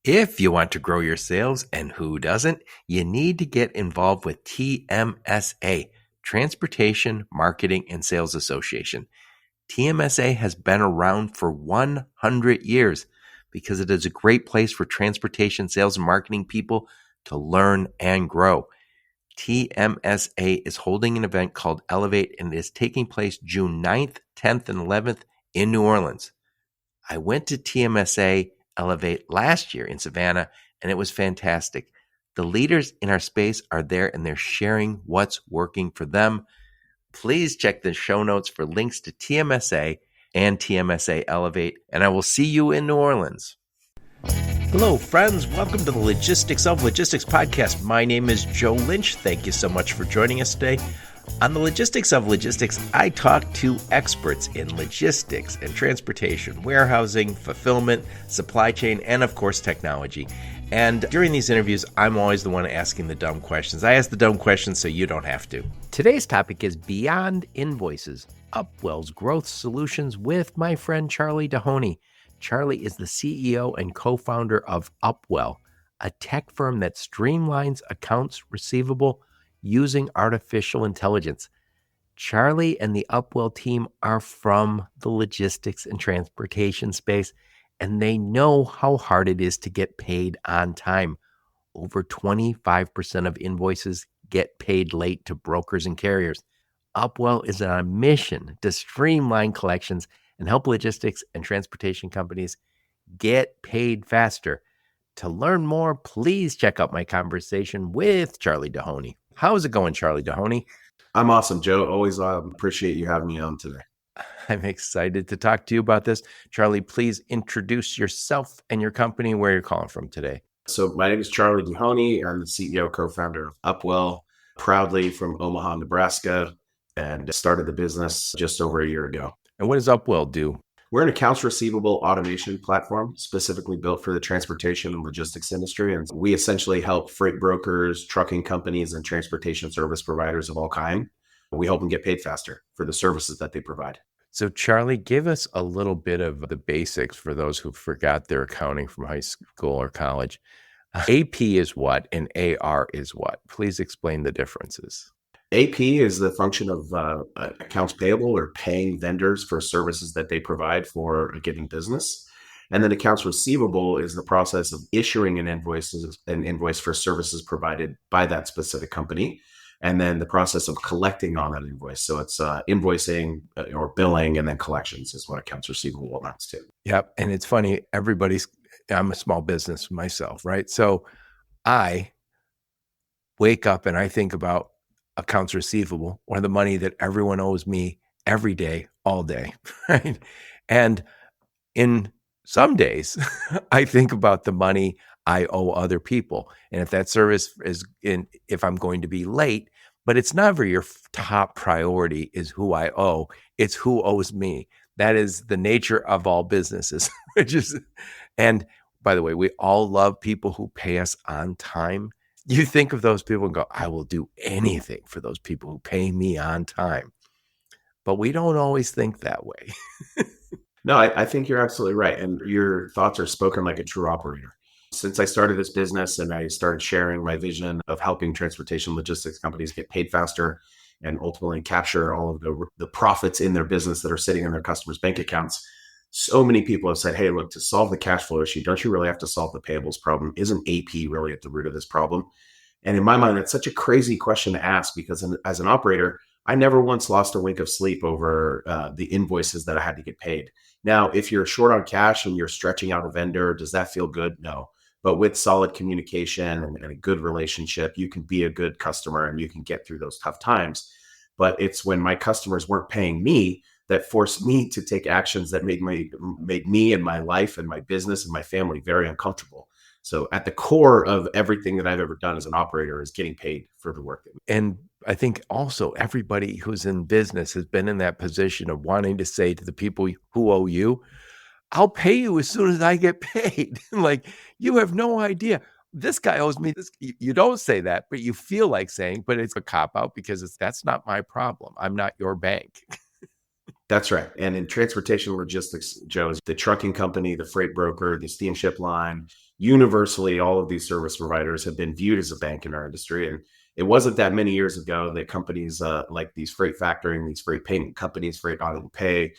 If you want to grow your sales, and who doesn't, you need to get involved with TMSA, Transportation Marketing and Sales Association. TMSA has been around for 100 years because it is a great place for transportation sales and marketing people to learn and grow. TMSA is holding an event called Elevate, and it is taking place June 9th, 10th, and 11th in New Orleans. I went to TMSA Elevate last year in Savannah, and it was fantastic. The leaders in our space are there, and they're sharing what's working for them. Please check the show notes for links to TMSA and TMSA Elevate, and I will see you in New Orleans. Hello, friends. Welcome to the Logistics of Logistics podcast. My name is Joe Lynch. Thank you so much for joining us today. On the Logistics of Logistics, I talk to experts in logistics and transportation, warehousing, fulfillment, supply chain, and of course, technology. And during these interviews, I'm always the one asking the dumb questions. I ask the dumb questions so you don't have to. Today's topic is Beyond Invoices, Upwell's growth solutions with my friend Charley Dehoney. Charley is the CEO and co-founder of Upwell, a tech firm that streamlines accounts receivable using artificial intelligence. Charley and the Upwell team are from the logistics and transportation space, and they know how hard it is to get paid on time. Over 25% of invoices get paid late to brokers and carriers. Upwell is on a mission to streamline collections and help logistics and transportation companies get paid faster. To learn more, please check out my conversation with Charley Dehoney. How's it going, Charley Dehoney? I'm awesome, Joe. Always appreciate you having me on today. I'm excited to talk to you about this. Charley, please introduce yourself and your company, where you're calling from today. So my name is Charley Dehoney. I'm the CEO, co-founder of Upwell, proudly from Omaha, Nebraska, and started the business just over a year ago. And what does Upwell do? We're an accounts receivable automation platform specifically built for the transportation and logistics industry. And we essentially help freight brokers, trucking companies, and transportation service providers of all kinds. We help them get paid faster for the services that they provide. So Charley, give us a little bit of the basics for those who forgot their accounting from high school or college. AP is what and AR is what? Please explain the differences. AP is the function of accounts payable or paying vendors for services that they provide for a given business. And then accounts receivable is the process of issuing an invoice for services provided by that specific company. And then the process of collecting on that invoice. So it's invoicing or billing, and then collections is what accounts receivable amounts to. Yep. And it's funny, I'm a small business myself, right? So I wake up and I think about accounts receivable, or the money that everyone owes me every day, all day, right? And in some days, I think about the money I owe other people. And if that service if I'm going to be late, but it's never your top priority is who I owe, it's who owes me. That is the nature of all businesses, and by the way, we all love people who pay us on time. You think of those people and go, I will do anything for those people who pay me on time. But we don't always think that way. No, I think you're absolutely right. And your thoughts are spoken like a true operator. Since I started this business and I started sharing my vision of helping transportation logistics companies get paid faster and ultimately capture all of the profits in their business that are sitting in their customers' bank accounts, so many people have said, hey, look, to solve the cash flow issue, don't you really have to solve the payables problem? Isn't AP really at the root of this problem? And in my mind, that's such a crazy question to ask because as an operator, I never once lost a wink of sleep over the invoices that I had to get paid. Now, if you're short on cash and you're stretching out a vendor, does that feel good? No. But with solid communication and a good relationship, you can be a good customer and you can get through those tough times. But it's when my customers weren't paying me that forced me to take actions that made me and my life and my business and my family very uncomfortable. So at the core of everything that I've ever done as an operator is getting paid for the work. And I think also everybody who's in business has been in that position of wanting to say to the people who owe you, I'll pay you as soon as I get paid. Like, you have no idea. This guy owes me this. You don't say that, but you feel like saying, but it's a cop out because that's not my problem. I'm not your bank. That's right. And in transportation logistics, Joe, is the trucking company, the freight broker, the steamship line, universally, all of these service providers have been viewed as a bank in our industry. And it wasn't that many years ago that companies like these freight factoring, these freight payment companies, freight auto pay,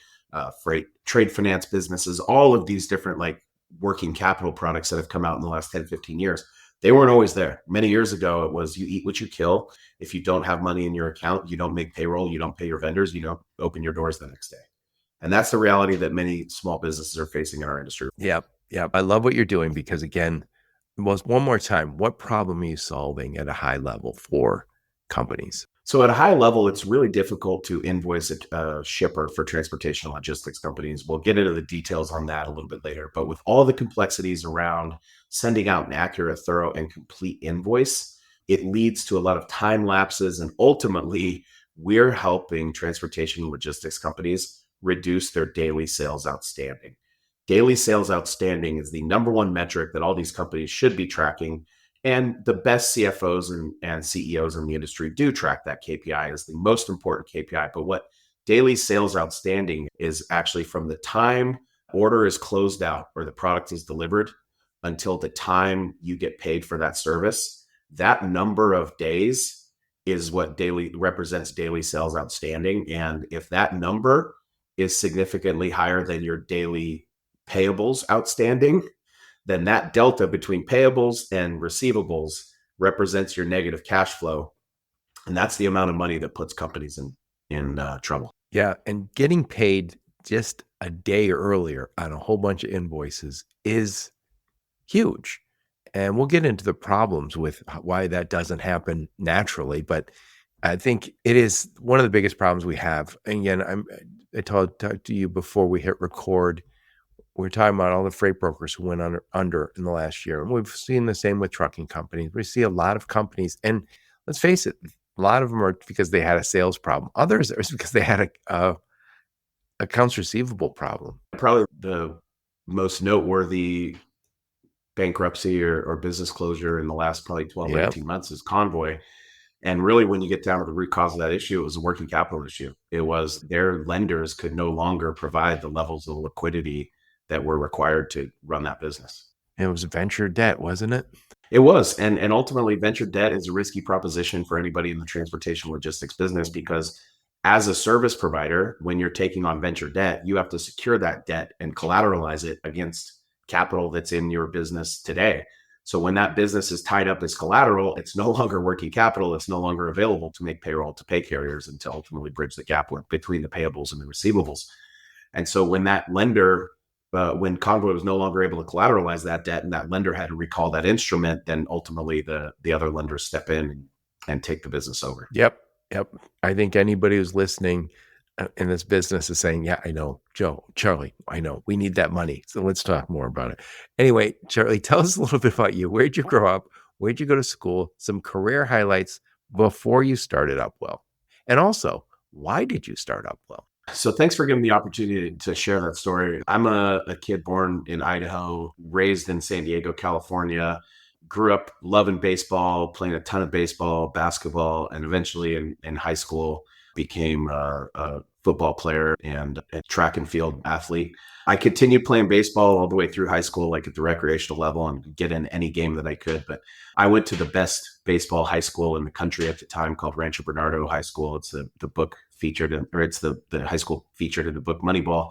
freight trade finance businesses, all of these different like working capital products that have come out in the last 10, 15 years, they weren't always there. Many years ago, it was you eat what you kill. If you don't have money in your account, you don't make payroll, you don't pay your vendors, you don't open your doors the next day. And that's the reality that many small businesses are facing in our industry. Yep. Yep. I love what you're doing because, again, one more time, what problem are you solving at a high level for companies? So at a high level, it's really difficult to invoice a shipper for transportation and logistics companies. We'll get into the details on that a little bit later. But with all the complexities around sending out an accurate, thorough, and complete invoice, it leads to a lot of time lapses. And ultimately, we're helping transportation and logistics companies reduce their daily sales outstanding. Daily sales outstanding is the number one metric that all these companies should be tracking. And the best CFOs and CEOs in the industry do track that KPI as the most important KPI. But what daily sales outstanding is actually from the time order is closed out or the product is delivered until the time you get paid for that service, that number of days is what daily represents daily sales outstanding. And if that number is significantly higher than your daily payables outstanding, then that delta between payables and receivables represents your negative cash flow. And that's the amount of money that puts companies in trouble. Yeah. And getting paid just a day earlier on a whole bunch of invoices is huge. And we'll get into the problems with why that doesn't happen naturally. But I think it is one of the biggest problems we have. And again, I talked to you before we hit record. We're talking about all the freight brokers who went under in the last year. And we've seen the same with trucking companies. We see a lot of companies, and let's face it, a lot of them are because they had a sales problem. Others are because they had a accounts receivable problem. Probably the most noteworthy bankruptcy or business closure in the last probably 12 or 18 months is Convoy. And really, when you get down to the root cause of that issue, it was a working capital issue. It was their lenders could no longer provide the levels of liquidity that were required to run that business. It was venture debt, wasn't it? It was. And ultimately, venture debt is a risky proposition for anybody in the transportation logistics business because as a service provider, when you're taking on venture debt, you have to secure that debt and collateralize it against capital that's in your business today. So when that business is tied up as collateral, it's no longer working capital. It's no longer available to make payroll to pay carriers and to ultimately bridge the gap between the payables and the receivables. And so when that lender, when Convoy was no longer able to collateralize that debt and that lender had to recall that instrument, then ultimately the other lenders step in and take the business over. Yep. I think anybody who's listening in this business is saying, yeah, I know, Joe, Charlie, I know, we need that money. So let's talk more about it. Anyway, Charlie, tell us a little bit about you. Where'd you grow up? Where'd you go to school? Some career highlights before you started Upwell. And also, why did you start Upwell? So thanks for giving me the opportunity to share that story. I'm a kid born in Idaho, raised in San Diego, California, grew up loving baseball, playing a ton of baseball, basketball, and eventually in high school became a football player and a track and field athlete. I continued playing baseball all the way through high school, like at the recreational level, and get in any game that I could. But I went to the best baseball high school in the country at the time called Rancho Bernardo High School. It's the book featured, or it's the high school featured in the book Moneyball.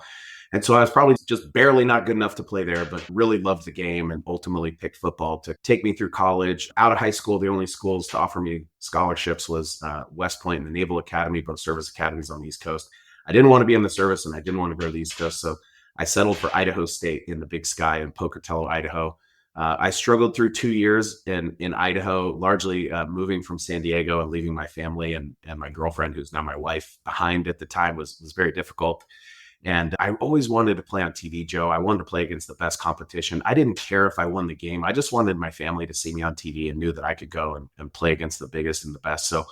And so I was probably just barely not good enough to play there, but really loved the game and ultimately picked football to take me through college. Out of high school, the only schools to offer me scholarships was West Point and the Naval Academy, both service academies on the East Coast. I didn't want to be in the service and I didn't want to go to the East Coast. So I settled for Idaho State in the Big Sky in Pocatello, Idaho. I struggled through 2 years in Idaho, largely moving from San Diego and leaving my family and my girlfriend, who's now my wife, behind at the time was very difficult. And I always wanted to play on TV, Joe. I wanted to play against the best competition. I didn't care if I won the game. I just wanted my family to see me on TV and knew that I could go and play against the biggest and the best. So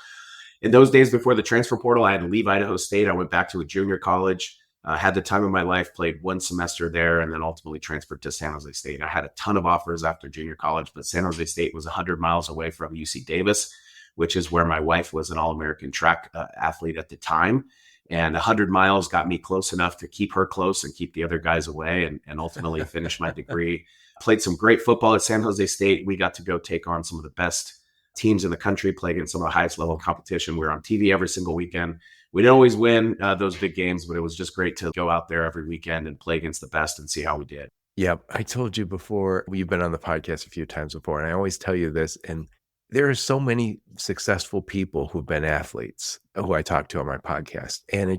in those days before the transfer portal, I had to leave Idaho State. I went back to a junior college, had the time of my life, played one semester there, and then ultimately transferred to San Jose State. I had a ton of offers after junior college, but San Jose State was 100 miles away from UC Davis, which is where my wife was an All-American track athlete at the time. And 100 miles got me close enough to keep her close and keep the other guys away, and ultimately finish my degree. Played some great football at San Jose State. We got to go take on some of the best teams in the country, play against some of the highest level of competition. We were on TV every single weekend. We didn't always win those big games, but it was just great to go out there every weekend and play against the best and see how we did. Yep. I told you before, you've been on the podcast a few times before, and I always tell you this, and there are so many successful people who've been athletes who I talk to on my podcast. And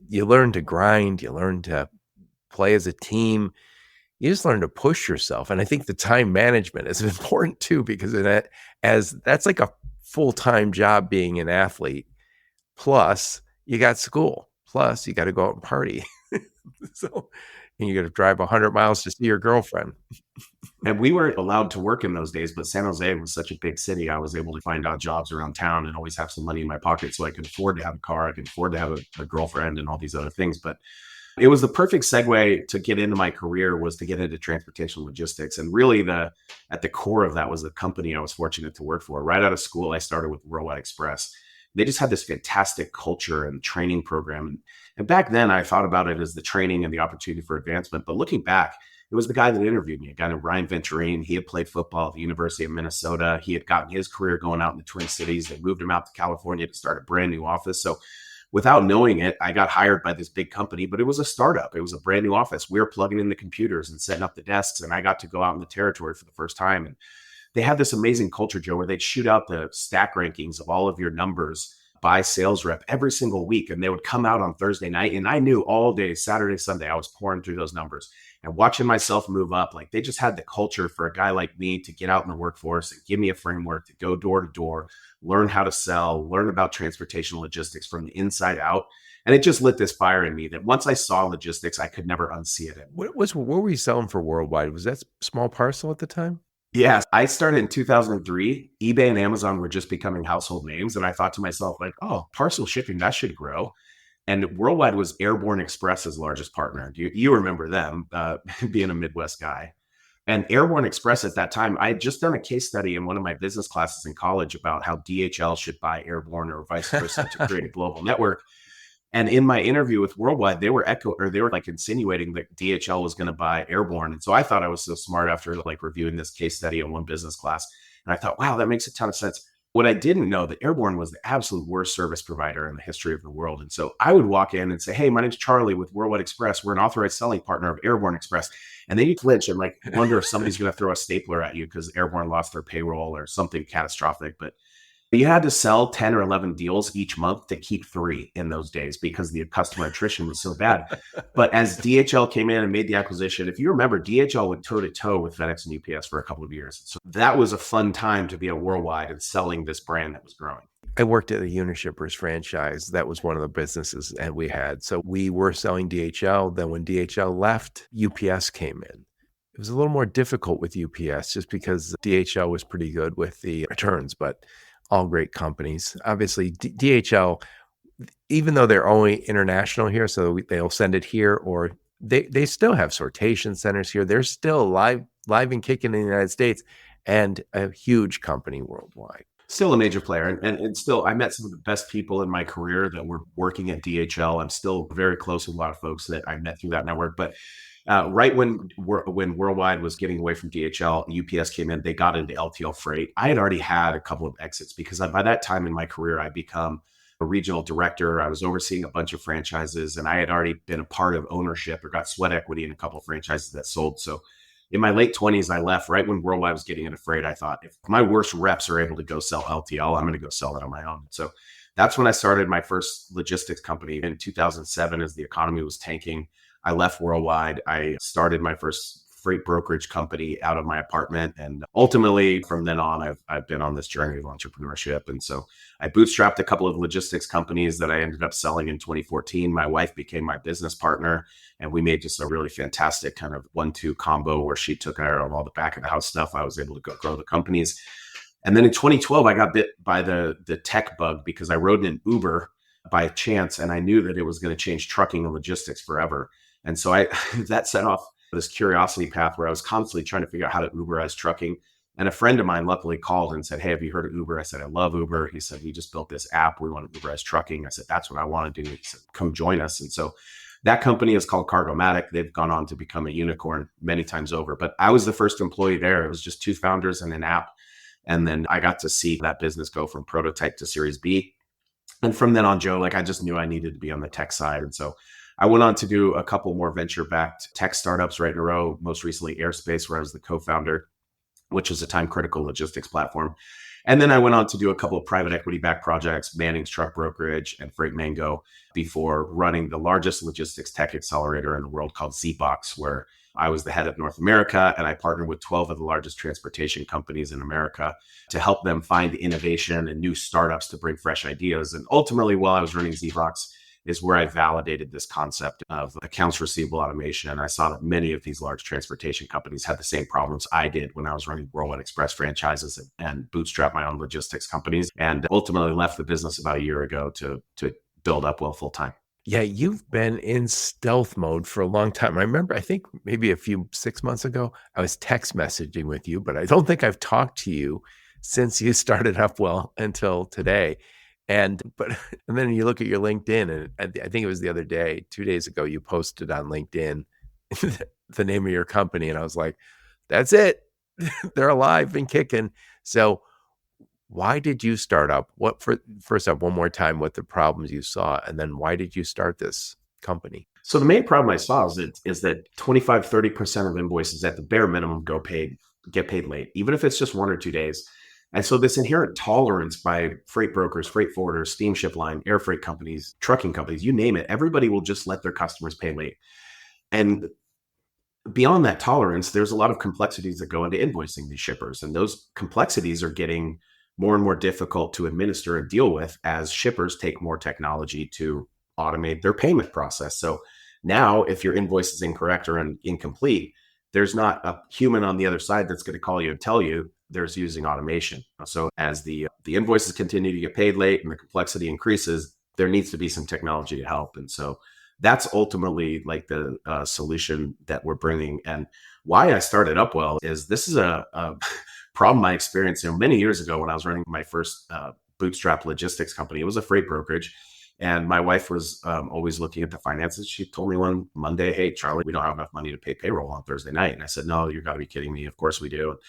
you learn to grind, you learn to play as a team, you just learn to push yourself. And I think the time management is important too, because that's like a full-time job being an athlete. Plus you got school, plus you got to go out and party. And you got to drive 100 miles to see your girlfriend. And we weren't allowed to work in those days, but San Jose was such a big city. I was able to find odd jobs around town and always have some money in my pocket so I could afford to have a car. I could afford to have a girlfriend and all these other things. But it was the perfect segue to get into my career, was to get into transportation logistics. And really at the core of that was the company I was fortunate to work for. Right out of school, I started with Worldwide Express. They just had this fantastic culture and training program. And back then I thought about it as the training and the opportunity for advancement. But looking back, it was the guy that interviewed me, a guy named Ryan Venturine. He had played football at the University of Minnesota. He had gotten his career going out in the Twin Cities. They moved him out to California to start a brand new office. So without knowing it, I got hired by this big company, but it was a startup. It was a brand new office. We were plugging in the computers and setting up the desks, and I got to go out in the territory for the first time. And they had this amazing culture, Joe, where they'd shoot out the stack rankings of all of your numbers by sales rep every single week. And they would come out on Thursday night. And I knew all day, Saturday, Sunday, I was pouring through those numbers and watching myself move up. Like, they just had the culture for a guy like me to get out in the workforce and give me a framework to go door to door, learn how to sell, learn about transportation logistics from the inside out. And it just lit this fire in me that once I saw logistics, I could never unsee it. What were you selling for Worldwide? Was that small parcel at the time? Yes, I started in 2003. eBay and Amazon were just becoming household names. And I thought to myself, like, oh, parcel shipping, that should grow. And Worldwide was Airborne Express's largest partner. You remember them, being a Midwest guy. And Airborne Express at that time, I had just done a case study in one of my business classes in college about how DHL should buy Airborne or vice versa to create a global network. And in my interview with Worldwide, they were like insinuating that DHL was going to buy Airborne. And so I thought I was so smart after like reviewing this case study in one business class. And I thought, wow, that makes a ton of sense. What I didn't know, that Airborne was the absolute worst service provider in the history of the world. And so I would walk in and say, hey, my name's Charlie with Worldwide Express. We're an authorized selling partner of Airborne Express. And then you flinch and like wonder if somebody's going to throw a stapler at you because Airborne lost their payroll or something catastrophic. But you had to sell 10 or 11 deals each month to keep 3 in those days because the customer attrition was so bad. But as DHL came in and made the acquisition, if you remember, DHL went toe to toe with FedEx and UPS for a couple of years. So that was a fun time to be a Worldwide and selling this brand that was growing. I worked at a Unishippers franchise. That was one of the businesses that we had. So we were selling DHL. Then when DHL left, UPS came in. It was a little more difficult with UPS just because DHL was pretty good with the returns, but all great companies. Obviously, DHL, even though they're only international here, so they'll send it here, or they still have sortation centers here. They're still live and kicking in the United States, and a huge company worldwide. Still a major player. And still, I met some of the best people in my career that were working at DHL. I'm still very close with a lot of folks that I met through that network. But right when Worldwide was getting away from DHL, UPS came in, they got into LTL freight. I had already had a couple of exits because by that time in my career, I'd become a regional director. I was overseeing a bunch of franchises, and I had already been a part of ownership or got sweat equity in a couple of franchises that sold. So in my late 20s, I left right when Worldwide was getting into freight. I thought, if my worst reps are able to go sell LTL, I'm going to go sell it on my own. So that's when I started my first logistics company in 2007 as the economy was tanking. I left Worldwide. I started my first freight brokerage company out of my apartment. And ultimately, from then on, I've been on this journey of entrepreneurship. And so I bootstrapped a couple of logistics companies that I ended up selling in 2014. My wife became my business partner, and we made just a really fantastic kind of 1-2 combo where she took care of all the back of the house stuff. I was able to go grow the companies. And then in 2012, I got bit by the tech bug because I rode in an Uber by chance, and I knew that it was going to change trucking and logistics forever. And so that set off this curiosity path where I was constantly trying to figure out how to Uberize trucking. And a friend of mine luckily called and said, "Hey, have you heard of Uber?" I said, "I love Uber." He said, "We just built this app. We want to Uberize trucking." I said, "That's what I want to do." He said, "Come join us." And so that company is called Cargomatic. They've gone on to become a unicorn many times over. But I was the first employee there. It was just two founders and an app. And then I got to see that business go from prototype to Series B. And from then on, Joe, like I just knew I needed to be on the tech side. And so I went on to do a couple more venture-backed tech startups right in a row, most recently Airspace, where I was the co-founder, which is a time-critical logistics platform. And then I went on to do a couple of private equity-backed projects, Manning's Truck Brokerage and Freight Mango, before running the largest logistics tech accelerator in the world called ZBox, where I was the head of North America, and I partnered with 12 of the largest transportation companies in America to help them find innovation and new startups to bring fresh ideas. And ultimately, while I was running ZBox, is where I validated this concept of accounts receivable automation. And I saw that many of these large transportation companies had the same problems I did when I was running Whirlwind Express franchises and bootstrap my own logistics companies, and ultimately left the business about a year ago to build Upwell full time. Yeah, you've been in stealth mode for a long time. I remember, I think maybe 6 months ago, I was text messaging with you, but I don't think I've talked to you since you started Upwell until today. And then you look at your LinkedIn, and I think it was the other day, 2 days ago, you posted on LinkedIn the name of your company, and I was like, that's it. They're alive and kicking. So why did you start up? First up, one more time, what the problems you saw, and then why did you start this company? So the main problem I saw is that 25, 30% of invoices at the bare minimum get paid late, even if it's just 1 or 2 days. And so this inherent tolerance by freight brokers, freight forwarders, steamship line, air freight companies, trucking companies, you name it, everybody will just let their customers pay late. And beyond that tolerance, there's a lot of complexities that go into invoicing these shippers. And those complexities are getting more and more difficult to administer and deal with as shippers take more technology to automate their payment process. So now if your invoice is incorrect or incomplete, there's not a human on the other side that's going to call you and tell you. There's using automation. So as the invoices continue to get paid late and the complexity increases, there needs to be some technology to help. And so that's ultimately like the solution that we're bringing. And why I started Upwell is this is a problem I experienced many years ago when I was running my first bootstrap logistics company. It was a freight brokerage. And my wife was always looking at the finances. She told me one Monday, "Hey, Charlie, we don't have enough money to pay payroll on Thursday night." And I said, "No, you got to be kidding me. Of course we do." And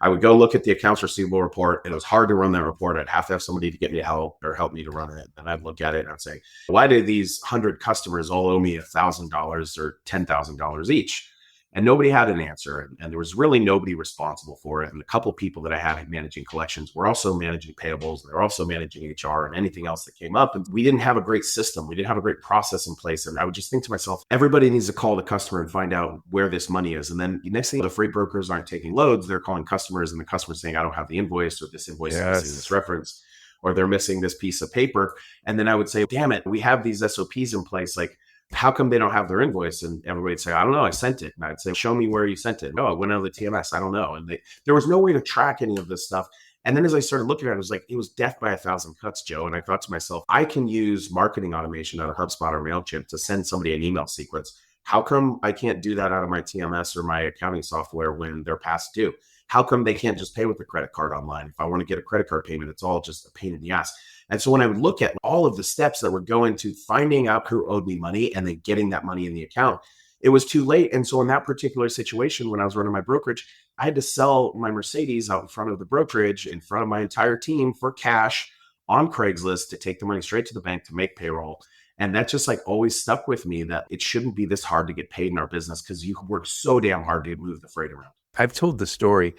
I would go look at the accounts receivable report, and it was hard to run that report. I'd have to have somebody to get me help me to run it. And I'd look at it and I'd say, "Why do these 100 customers all owe me $1,000 or $10,000 each?" And nobody had an answer. And there was really nobody responsible for it. And the couple of people that I had managing collections were also managing payables. And they're also managing HR and anything else that came up. And we didn't have a great system. We didn't have a great process in place. And I would just think to myself, everybody needs to call the customer and find out where this money is. And then the next thing, the freight brokers aren't taking loads. They're calling customers, and the customer's saying, "I don't have the invoice," or "This invoice is missing this reference," or "They're missing this piece of paper." And then I would say, "Damn it, we have these SOPs in place. Like, how come they don't have their invoice?" And everybody'd say, "I don't know, I sent it." And I'd say, "Show me where you sent it." "No, it went out of the TMS. I don't know." And there was no way to track any of this stuff. And then as I started looking at it, it was like, it was death by a thousand cuts, Joe. And I thought to myself, I can use marketing automation out of HubSpot or MailChimp to send somebody an email sequence. How come I can't do that out of my TMS or my accounting software when they're past due? How come they can't just pay with a credit card online? If I want to get a credit card payment, it's all just a pain in the ass. And so when I would look at all of the steps that were going to finding out who owed me money and then getting that money in the account, it was too late. And so in that particular situation, when I was running my brokerage, I had to sell my Mercedes out in front of the brokerage, in front of my entire team for cash on Craigslist to take the money straight to the bank to make payroll. And that just like always stuck with me, that it shouldn't be this hard to get paid in our business because you work so damn hard to move the freight around. I've told the story.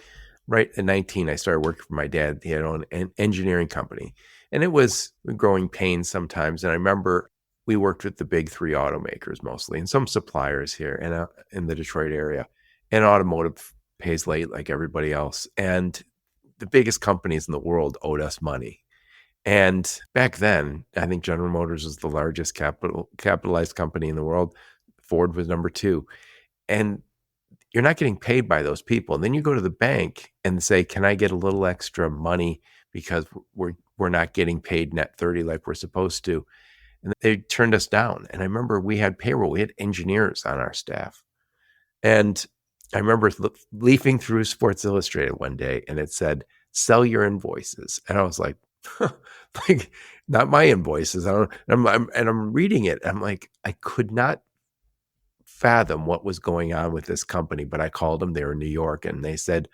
Right at 19, I started working for my dad. He had owned an engineering company, and it was growing pains sometimes. And I remember we worked with the big three automakers mostly, and some suppliers here in the Detroit area. And automotive pays late like everybody else. And the biggest companies in the world owed us money. And back then, I think General Motors was the largest capitalized company in the world. Ford was number 2. And you're not getting paid by those people. And then you go to the bank and say, "Can I get a little extra money because we're not getting paid net 30 like we're supposed to?" And they turned us down. And I remember we had payroll, we had engineers on our staff. And I remember leafing through Sports Illustrated one day and it said, sell your invoices. And I was like, like not my invoices. I don't, and I'm reading it. I'm like, I could not fathom what was going on with this company, but I called them. They were in New York and they said,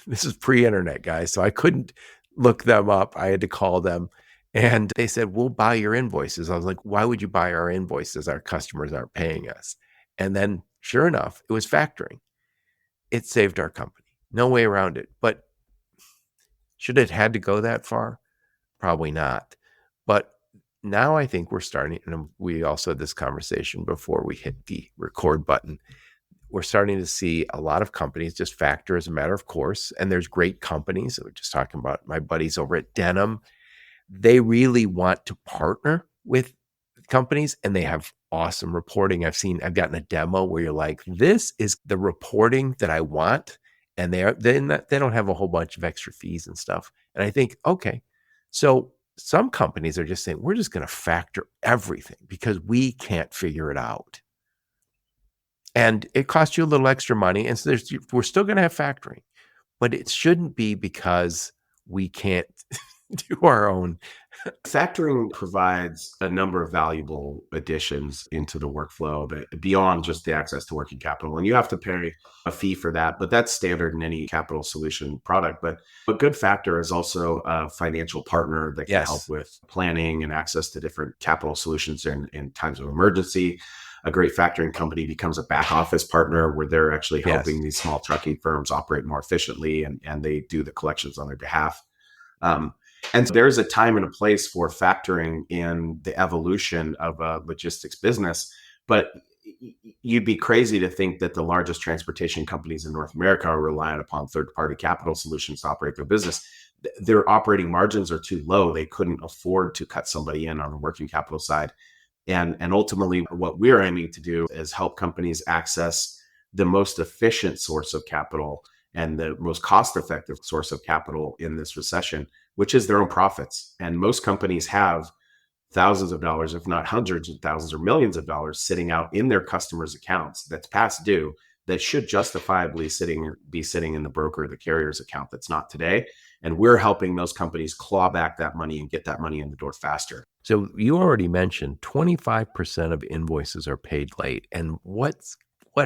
this is pre-internet, guys. So I couldn't look them up. I had to call them. And they said, we'll buy your invoices. I was like, why would you buy our invoices? Our customers aren't paying us. And then sure enough, it was factoring. It saved our company. No way around it. But should it had to go that far? Probably not. But now I think we're starting, and we also had this conversation before we hit the record button. We're starting to see a lot of companies just factor as a matter of course. And there's great companies. We're just talking about my buddies over at Denim. They really want to partner with companies and they have awesome reporting. I've gotten a demo where you're like, this is the reporting that I want. And they don't have a whole bunch of extra fees and stuff. And I think, okay, so some companies are just saying, we're just going to factor everything because we can't figure it out. And it costs you a little extra money. And so we're still going to have factoring, but it shouldn't be because we can't do our own. Factoring provides a number of valuable additions into the workflow that beyond just the access to working capital. And you have to pay a fee for that, but that's standard in any capital solution product. But a good factor is also a financial partner that can help with planning and access to different capital solutions in times of emergency. A great factoring company becomes a back office partner where they're actually helping these small trucking firms operate more efficiently and they do the collections on their behalf. And so there's a time and a place for factoring in the evolution of a logistics business. But you'd be crazy to think that the largest transportation companies in North America are relying upon third-party capital solutions to operate their business. Their operating margins are too low. They couldn't afford to cut somebody in on the working capital side. And ultimately, what we're aiming to do is help companies access the most efficient source of capital and the most cost-effective source of capital in this recession, which is their own profits. And most companies have thousands of dollars, if not hundreds of thousands or millions of dollars sitting out in their customers' accounts that's past due that should justifiably be sitting in the broker or the carrier's account that's not today. And we're helping those companies claw back that money and get that money in the door faster. So you already mentioned 25% of invoices are paid late. And what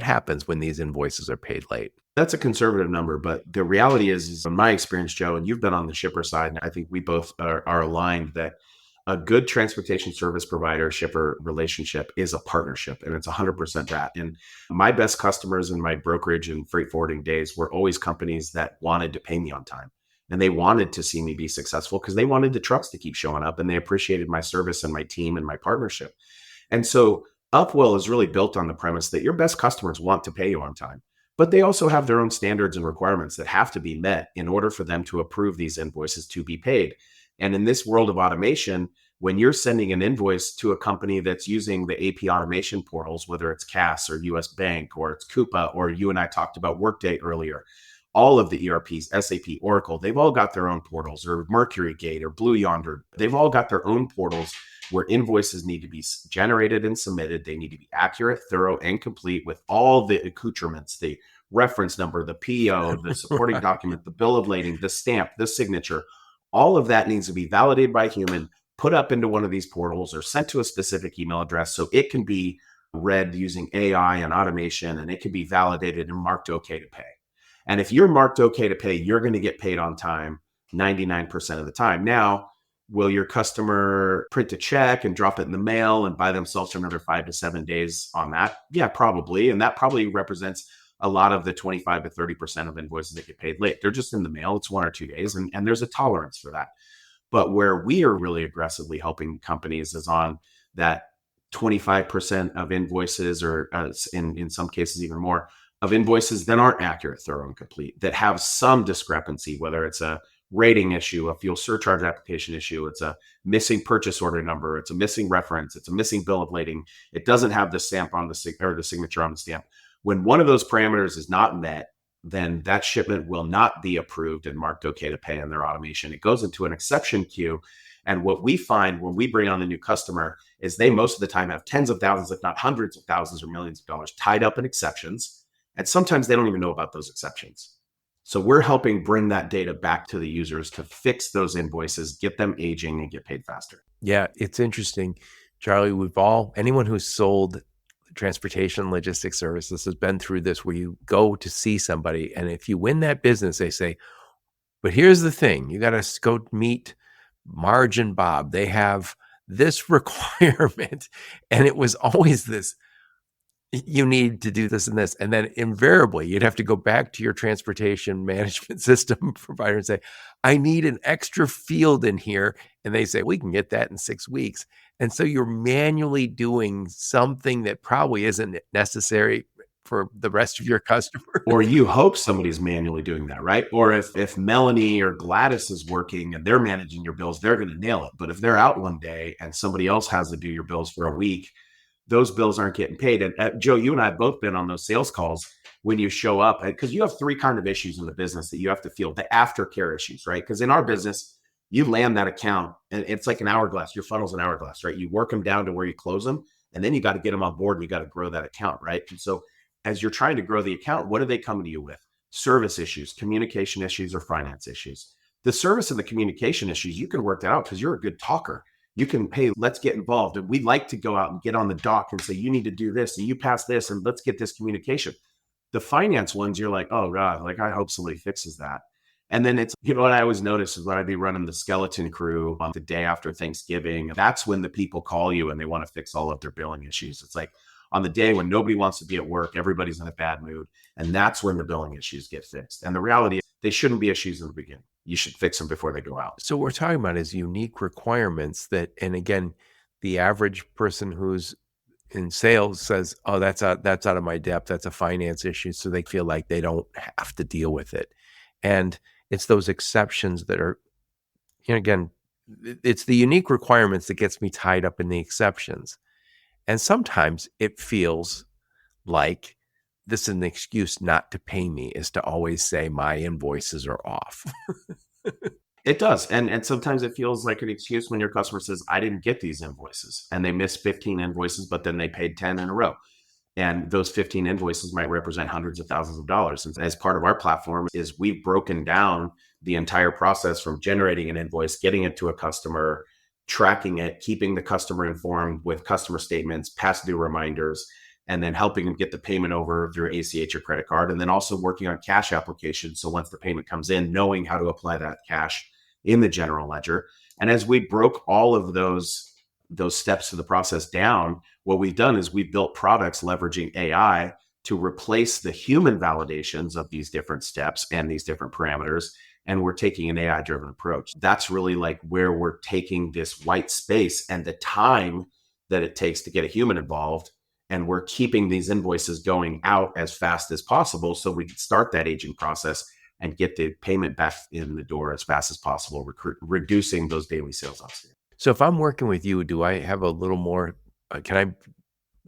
happens when these invoices are paid late? That's a conservative number, but the reality is in my experience, Joe, and you've been on the shipper side, and I think we both are aligned that a good transportation service provider shipper relationship is a partnership, and it's 100% that. And my best customers in my brokerage and freight forwarding days were always companies that wanted to pay me on time. And they wanted to see me be successful because they wanted the trucks to keep showing up and they appreciated my service and my team and my partnership. And so Upwell is really built on the premise that your best customers want to pay you on time, but they also have their own standards and requirements that have to be met in order for them to approve these invoices to be paid. And in this world of automation, when you're sending an invoice to a company that's using the AP automation portals, whether it's CAS or US Bank or it's Coupa, or you and I talked about Workday earlier, all of the ERPs, SAP, Oracle, they've all got their own portals, or Mercury Gate or Blue Yonder. They've all got their own portals where invoices need to be generated and submitted. They need to be accurate, thorough, and complete with all the accoutrements, the reference number, the PO, the supporting document, the bill of lading, the stamp, the signature. All of that needs to be validated by a human, put up into one of these portals or sent to a specific email address so it can be read using AI and automation, and it can be validated and marked okay to pay. And if you're marked okay to pay, you're going to get paid on time 99% of the time. Now, will your customer print a check and drop it in the mail and buy themselves another 5 to 7 days on that? Yeah, probably. And that probably represents a lot of the 25 to 30% of invoices that get paid late. They're just in the mail. It's 1 or 2 days. And there's a tolerance for that. But where we are really aggressively helping companies is on that 25% of invoices, or in some cases even more, of invoices that aren't accurate, thorough, and complete, that have some discrepancy, whether it's a rating issue, a fuel surcharge application issue, it's a missing purchase order number, it's a missing reference, it's a missing bill of lading. It doesn't have the stamp on the signature on the stamp. When one of those parameters is not met, then that shipment will not be approved and marked okay to pay in their automation. It goes into an exception queue. And what we find when we bring on the new customer is they most of the time have tens of thousands, if not hundreds of thousands or millions of dollars tied up in exceptions. And sometimes they don't even know about those exceptions. So we're helping bring that data back to the users to fix those invoices, get them aging, and get paid faster. Yeah, it's interesting, Charlie. Anyone who's sold transportation logistics services has been through this, where you go to see somebody, and if you win that business, they say, but here's the thing, you got to go meet Marge and Bob. They have this requirement. And it was always this, you need to do this and this. And then invariably, you'd have to go back to your transportation management system provider and say, I need an extra field in here. And they say, we can get that in 6 weeks. And so you're manually doing something that probably isn't necessary for the rest of your customers. Or you hope somebody's manually doing that, right? Or if Melanie or Gladys is working and they're managing your bills, they're going to nail it. But if they're out one day and somebody else has to do your bills for a week, those bills aren't getting paid. And Joe, you and I have both been on those sales calls when you show up, because you have 3 kind of issues in the business that you have to feel, the aftercare issues, right? Because in our business, you land that account and it's like an hourglass. Your funnel's an hourglass, right? You work them down to where you close them, and then you got to get them on board and you got to grow that account, right? And so as you're trying to grow the account, what are they coming to you with? Service issues, communication issues, or finance issues. The service and the communication issues, you can work that out because you're a good talker. You can, hey, let's get involved. And we'd like to go out and get on the dock and say, you need to do this and you pass this and let's get this communication. The finance ones, you're like, oh God, like I hope somebody fixes that. And then it's, what I always notice is when I'd be running the skeleton crew on the day after Thanksgiving, that's when the people call you and they want to fix all of their billing issues. It's like on the day when nobody wants to be at work, everybody's in a bad mood. And that's when the billing issues get fixed. And the reality is they shouldn't be issues in the beginning. You should fix them before they go out. So what we're talking about is unique requirements that, and again, the average person who's in sales says, oh, that's out of my depth. That's a finance issue. So they feel like they don't have to deal with it. And it's those exceptions that are, again, it's the unique requirements that gets me tied up in the exceptions. And sometimes it feels like this is an excuse not to pay me, is to always say my invoices are off. It does. And sometimes it feels like an excuse when your customer says, I didn't get these invoices, and they missed 15 invoices, but then they paid 10 in a row. And those 15 invoices might represent hundreds of thousands of dollars. And as part of our platform is we've broken down the entire process from generating an invoice, getting it to a customer, tracking it, keeping the customer informed with customer statements, past due reminders, and then helping them get the payment over through ACH or credit card. And then also working on cash applications. So once the payment comes in, knowing how to apply that cash in the general ledger. And as we broke all of those steps of the process down, what we've done is we've built products leveraging AI to replace the human validations of these different steps and these different parameters. And we're taking an AI-driven approach. That's really like where we're taking this white space and the time that it takes to get a human involved. And we're keeping these invoices going out as fast as possible so we can start that aging process and get the payment back in the door as fast as possible, reducing those daily sales outstanding. So if I'm working with you, do I have a little more, can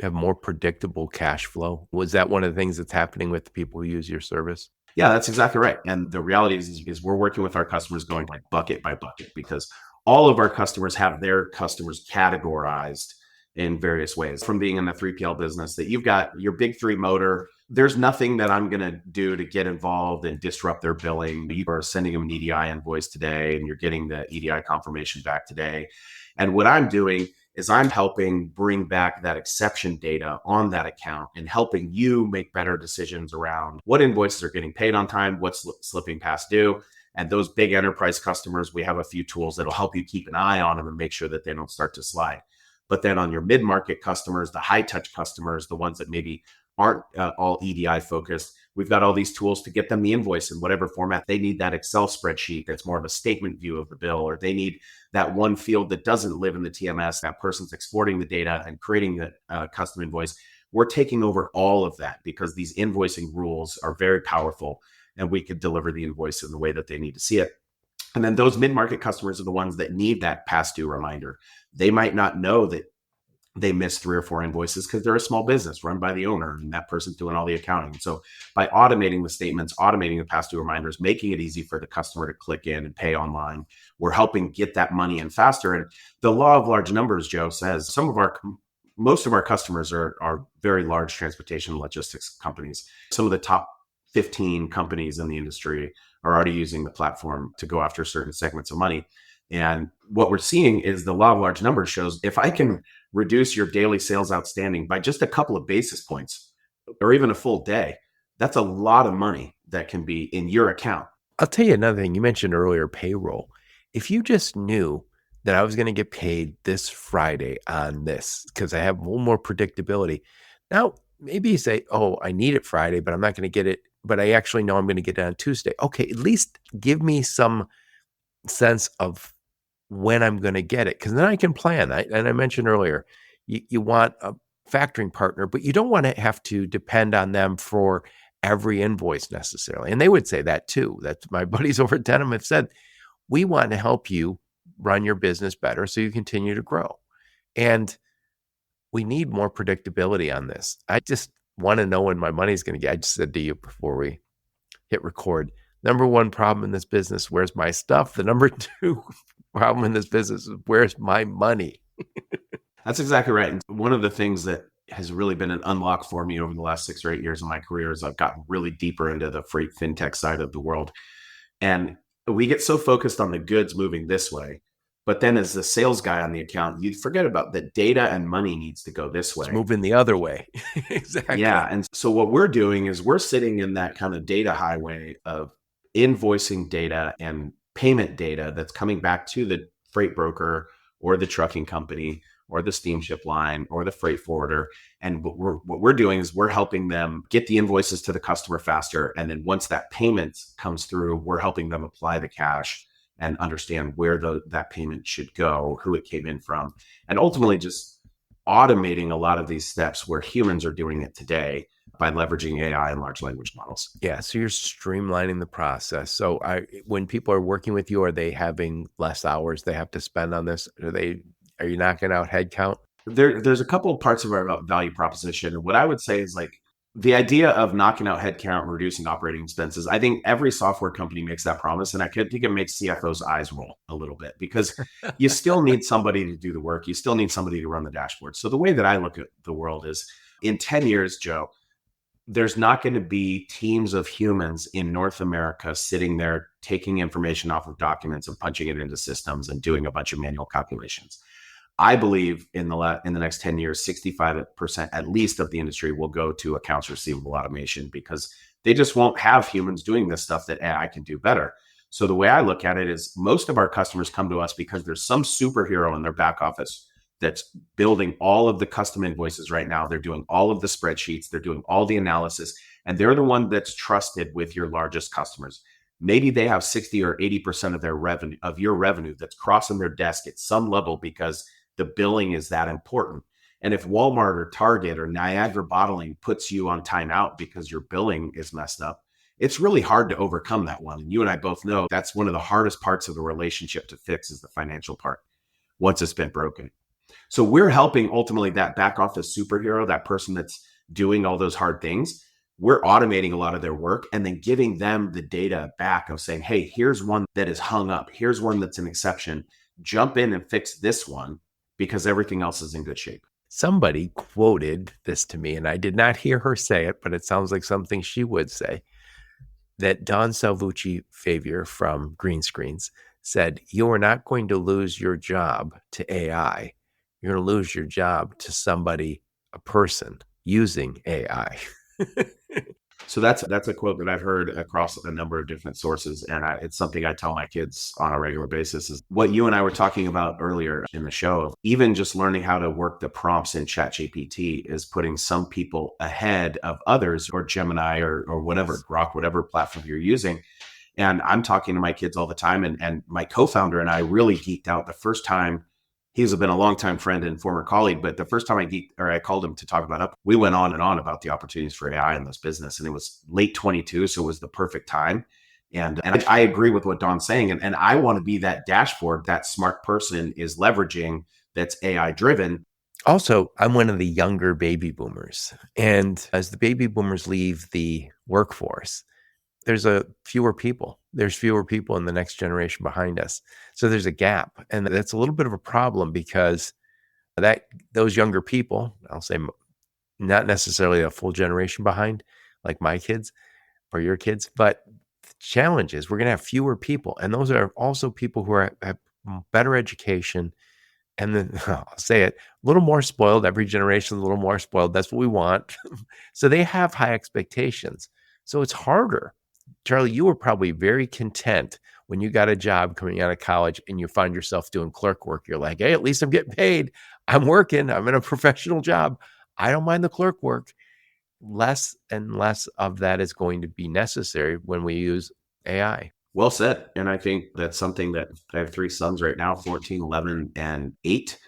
I have more predictable cash flow? Was that one of the things that's happening with the people who use your service? Yeah, that's exactly right. And the reality is we're working with our customers going like bucket by bucket, because all of our customers have their customers categorized in various ways. From being in the 3PL business, that you've got your big 3 motor, there's nothing that I'm going to do to get involved and disrupt their billing. You are sending them an EDI invoice today and you're getting the EDI confirmation back today. And what I'm doing is I'm helping bring back that exception data on that account and helping you make better decisions around what invoices are getting paid on time, what's slipping past due. And those big enterprise customers, we have a few tools that'll help you keep an eye on them and make sure that they don't start to slide. But then on your mid-market customers, the high-touch customers, the ones that maybe aren't all EDI focused, we've got all these tools to get them the invoice in whatever format they need. That Excel spreadsheet that's more of a statement view of the bill, or they need that one field that doesn't live in the TMS, that person's exporting the data and creating the custom invoice. We're taking over all of that because these invoicing rules are very powerful and we could deliver the invoice in the way that they need to see it. And then those mid-market customers are the ones that need that past due reminder. They might not know that they missed 3 or 4 invoices because they're a small business run by the owner and that person's doing all the accounting. So by automating the statements, automating the past due reminders, making it easy for the customer to click in and pay online, we're helping get that money in faster. And the law of large numbers, Joe, says some of our Most of our customers are very large transportation and logistics companies. Some of the top 15 companies in the industry are already using the platform to go after certain segments of money. And what we're seeing is the law of large numbers shows if I can reduce your daily sales outstanding by just a couple of basis points or even a full day, that's a lot of money that can be in your account. I'll tell you another thing. You mentioned earlier payroll. If you just knew that I was going to get paid this Friday on this, because I have a little more predictability. Now, maybe you say, oh, I need it Friday, but I'm not going to get it. But I actually know I'm going to get it on Tuesday. Okay, at least give me some sense of when I'm going to get it, because then I can plan. And I mentioned earlier, you want a factoring partner, but you don't want to have to depend on them for every invoice necessarily. And they would say that too. That's my buddies over at Denim have said, we want to help you run your business better so you continue to grow. And we need more predictability on this. I just want to know when my money's going to get. I just said to you before we hit record, number one problem in this business, where's my stuff? The number two problem in this business is where's my money? That's exactly right. And one of the things that has really been an unlock for me over the last 6 or 8 years of my career is I've gotten really deeper into the freight fintech side of the world. And we get so focused on the goods moving this way. But then as the sales guy on the account, you forget about that data and money needs to go this way. It's moving the other way. Exactly. Yeah. And so what we're doing is we're sitting in that kind of data highway of invoicing data and payment data that's coming back to the freight broker or the trucking company or the steamship line or the freight forwarder. And what we're doing is we're helping them get the invoices to the customer faster. And then once that payment comes through, we're helping them apply the cash and understand where that payment should go, who it came in from, and ultimately just automating a lot of these steps where humans are doing it today by leveraging AI and large language models. Yeah, so you're streamlining the process. So when people are working with you, are they having less hours they have to spend on this? Are you knocking out headcount? There's a couple of parts of our value proposition. And what I would say is like the idea of knocking out headcount and reducing operating expenses. I think every software company makes that promise. And I think it makes CFOs' eyes roll a little bit because you still need somebody to do the work. You still need somebody to run the dashboard. So the way that I look at the world is in 10 years, Joe, there's not going to be teams of humans in North America sitting there taking information off of documents and punching it into systems and doing a bunch of manual calculations. I believe in the next 10 years, 65% at least of the industry will go to accounts receivable automation because they just won't have humans doing this stuff that AI can do better. So the way I look at it is most of our customers come to us because there's some superhero in their back office that's building all of the custom invoices right now. They're doing all of the spreadsheets. They're doing all the analysis, and they're the one that's trusted with your largest customers. Maybe they have 60 or 80% of their revenue, of your revenue, that's crossing their desk at some level because the billing is that important. And if Walmart or Target or Niagara Bottling puts you on timeout because your billing is messed up, it's really hard to overcome that one. And you and I both know that's one of the hardest parts of the relationship to fix is the financial part once it's been broken. So we're helping ultimately that back office superhero, that person that's doing all those hard things. We're automating a lot of their work and then giving them the data back of saying, hey, here's one that is hung up. Here's one that's an exception. Jump in and fix this one because everything else is in good shape. Somebody quoted this to me, and I did not hear her say it, but it sounds like something she would say, that Don Salvucci Favier from Green Screens said, you are not going to lose your job to AI. You're going to lose your job to somebody, a person using AI. So that's a quote that I've heard across a number of different sources. And it's something I tell my kids on a regular basis is what you and I were talking about earlier in the show. Even just learning how to work the prompts in ChatGPT is putting some people ahead of others or Gemini or whatever, Grok, whatever platform you're using. And I'm talking to my kids all the time. And my co-founder and I really geeked out the first time. He's been a longtime friend and former colleague, but the first time I called him to talk about Upwell, we went on and on about the opportunities for AI in this business. And it was late 22, so it was the perfect time. And I agree with what Don's saying. And I want to be that dashboard that smart person is leveraging that's AI driven. Also, I'm one of the younger baby boomers. And as the baby boomers leave the workforce, there's fewer people. There's fewer people in the next generation behind us. So there's a gap. And that's a little bit of a problem because That those younger people, I'll say not necessarily a full generation behind like my kids or your kids, but the challenge is we're going to have fewer people. And those are also people who have better education. And then I'll say it, a little more spoiled. Every generation is a little more spoiled. That's what we want. So they have high expectations. So it's harder. Charlie, you were probably very content when you got a job coming out of college and you find yourself doing clerk work. You're like, hey, at least I'm getting paid. I'm working. I'm in a professional job. I don't mind the clerk work. Less and less of that is going to be necessary when we use AI. Well said. And I think that's something that I have 3 sons right now, 14, 11, and 8.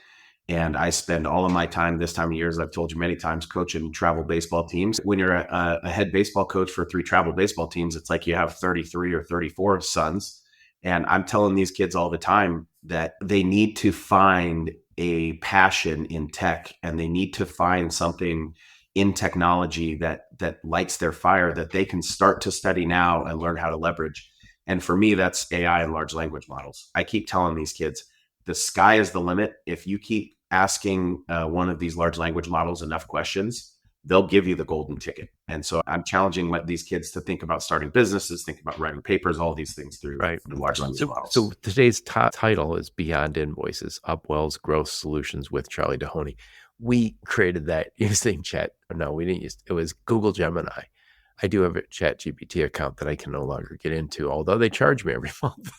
And I spend all of my time this time of year, as I've told you many times, coaching travel baseball teams. When you're a head baseball coach for 3 travel baseball teams, it's like you have 33 or 34 sons. And I'm telling these kids all the time that they need to find a passion in tech, and they need to find something in technology that lights their fire that they can start to study now and learn how to leverage. And for me, that's AI and large language models. I keep telling these kids, the sky is the limit. If you keep asking one of these large language models enough questions, they'll give you the golden ticket. And so I'm challenging these kids to think about starting businesses, think about writing papers, all these things through the large language models. So today's title is Beyond Invoices, Upwell's Growth Solutions with Charley Dehoney. We created that using chat. No, we didn't use it. Was Google Gemini. I do have a Chat GPT account that I can no longer get into, although they charge me every month.